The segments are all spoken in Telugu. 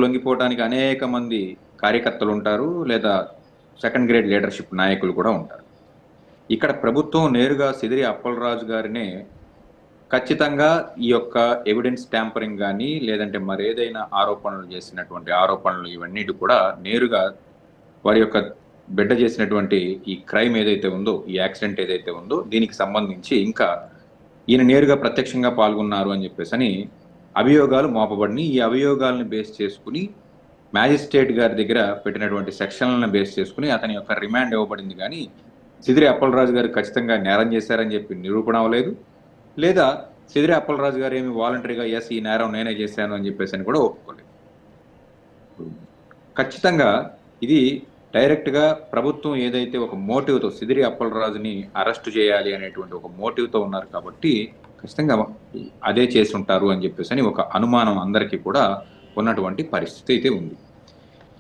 లొంగిపోవడానికి అనేక మంది కార్యకర్తలు ఉంటారు. లేదా సెకండ్ గ్రేడ్ లీడర్‌షిప్ నాయకులు కూడా ఉంటారు. ఇక్కడ ప్రభుత్వం నేరుగా సిదిరి అప్పలరాజు గారినే ఖచ్చితంగా ఈ యొక్క ఎవిడెన్స్ ట్యాంపరింగ్ గాని, లేదంటే మరేదైనా ఆరోపణలు చేసినటువంటి ఆరోపణలు ఇవన్నిటి కూడా నేరుగా వారి యొక్క బిడ్డ చేసినటువంటి ఈ క్రైమ్ ఏదైతే ఉందో, ఈ యాక్సిడెంట్ ఏదైతే ఉందో దీనికి సంబంధించి ఇంకా ఈయన నేరుగా ప్రత్యక్షంగా పాల్గొన్నారు అని చెప్పేసని అభియోగాలు మోపబడినయి. ఈ అభియోగాలను బేస్ చేసుకొని మ్యాజిస్ట్రేట్ గారి దగ్గర పెట్టినటువంటి సెక్షన్లను బేస్ చేసుకొని అతని యొక్క రిమాండ్ ఇవ్వబడింది గానీ, సిదిరి అప్పలరాజు గారు ఖచ్చితంగా నేరం చేశారని చెప్పి నిరూపణ అవ్వలేదు. లేదా సిదిరి అప్పలరాజు గారు ఏమి వాలంటరీగా యెస్ ఈ నేరం నేనే చేశాను అని చెప్పేసని కూడా ఒప్పుకోలేదు. ఖచ్చితంగా ఇది డైరెక్ట్‌గా ప్రభుత్వం ఏదైతే ఒక మోటివ్‌తో సిదిరి అప్పలరాజుని అరెస్ట్ చేయాలి అనేటువంటి ఒక మోటివ్‌తో ఉన్నారు కాబట్టి, ఖచ్చితంగా అదే చేసుంటారు అని చెప్పేసని ఒక అనుమానం అందరికీ కూడా ఉన్నటువంటి పరిస్థితి అయితే ఉంది.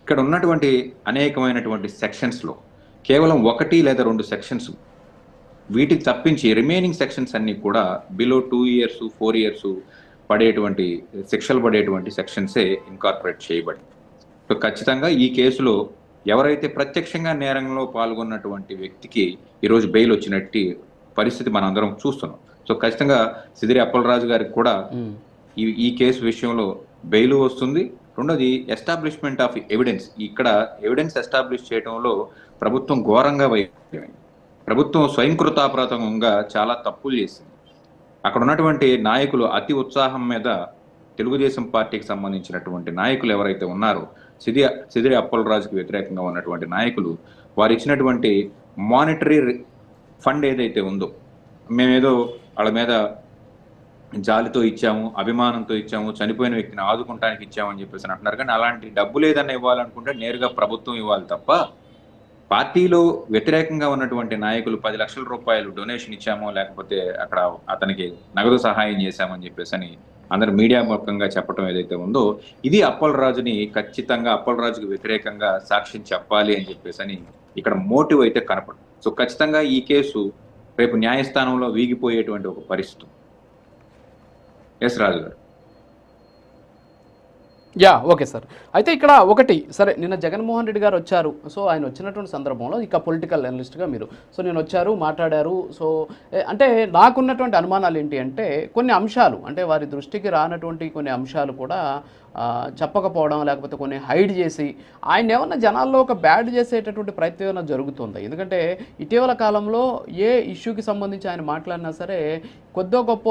ఇక్కడ ఉన్నటువంటి అనేకమైనటువంటి సెక్షన్స్‌లో కేవలం 1 లేదా 2 సెక్షన్స్ వీటికి తప్పించి రిమైనింగ్ సెక్షన్స్ అన్నీ కూడా బిలో 2 ఇయర్స్, 4 ఇయర్స్ పడేటువంటి శిక్షలు పడేటువంటి సెక్షన్సే ఇన్కార్పొరేట్ చేయబడింది. సో ఖచ్చితంగా ఈ కేసులో ఎవరైతే ప్రత్యక్షంగా నేరంలో పాల్గొన్నటువంటి వ్యక్తికి ఈరోజు బెయిల్ వచ్చినట్టి పరిస్థితి మనందరం చూస్తున్నాం. సో ఖచ్చితంగా సిదిరి అప్పలరాజు గారికి కూడా ఈ కేసు విషయంలో బెయిల్ వస్తుంది. రెండోది ఎస్టాబ్లిష్మెంట్ ఆఫ్ ఎవిడెన్స్. ఇక్కడ ఎవిడెన్స్ ఎస్టాబ్లిష్ చేయడంలో ప్రభుత్వం ఘోరంగా వైఫల్యమైంది. ప్రభుత్వం స్వయంకృతాపరాధంగా చాలా తప్పులు చేసింది. అక్కడ ఉన్నటువంటి నాయకులు అతి ఉత్సాహం మీద తెలుగుదేశం పార్టీకి సంబంధించినటువంటి నాయకులు ఎవరైతే ఉన్నారో సిదిరి అప్పలరాజుకి వ్యతిరేకంగా ఉన్నటువంటి నాయకులు వారు ఇచ్చినటువంటి మానిటరీ ఫండ్ ఏదైతే ఉందో, మేమేదో వాళ్ళ మీద జాలితో ఇచ్చాము, అభిమానంతో ఇచ్చాము, చనిపోయిన వ్యక్తిని ఆదుకుంటానికి ఇచ్చామని చెప్పేసి అంటున్నారు. కానీ అలాంటి డబ్బులు ఏదన్నా ఇవ్వాలనుకుంటే నేరుగా ప్రభుత్వం ఇవ్వాలి తప్ప, పార్టీలో వ్యతిరేకంగా ఉన్నటువంటి నాయకులు 10 లక్షల రూపాయలు డొనేషన్ ఇచ్చామో, లేకపోతే అక్కడ అతనికి నగదు సహాయం చేశామని చెప్పేసని అందరు మీడియా మూలకంగా చెప్పడం ఏదైతే ఉందో, ఇది అప్పలరాజుని ఖచ్చితంగా అప్పలరాజుకి వ్యతిరేకంగా సాక్ష్యం చెప్పాలి అని చెప్పేసని ఇక్కడ మోటివ్ అయితే కనపడదు. సో ఖచ్చితంగా ఈ కేసు రేపు న్యాయస్థానంలో వీగిపోయేటువంటి ఒక పరిస్థితి. ఎస్ రాజు గారు. Okay sir. అయితే ఇక్కడ ఒకటి సరే, నిన్న జగన్మోహన్ రెడ్డి గారు వచ్చారు. సో ఆయన వచ్చినటువంటి సందర్భంలో ఇక పొలిటికల్ అనలిస్ట్గా మీరు నేను వచ్చారు, మాట్లాడారు. సో అంటే నాకున్నటువంటి అనుమానాలు ఏంటి అంటే, కొన్ని అంశాలు అంటే వారి దృష్టికి రానటువంటి కొన్ని అంశాలు కూడా చెప్పకపోవడం, లేకపోతే కొన్ని హైడ్ చేసి ఆయన ఏమన్నా జనాల్లో ఒక బ్యాడ్ చేసేటటువంటి ప్రయత్నం ఏమైనా జరుగుతుంది. ఎందుకంటే ఇటీవల కాలంలో ఏ ఇష్యూకి సంబంధించి ఆయన మాట్లాడినా సరే కొద్దో గొప్ప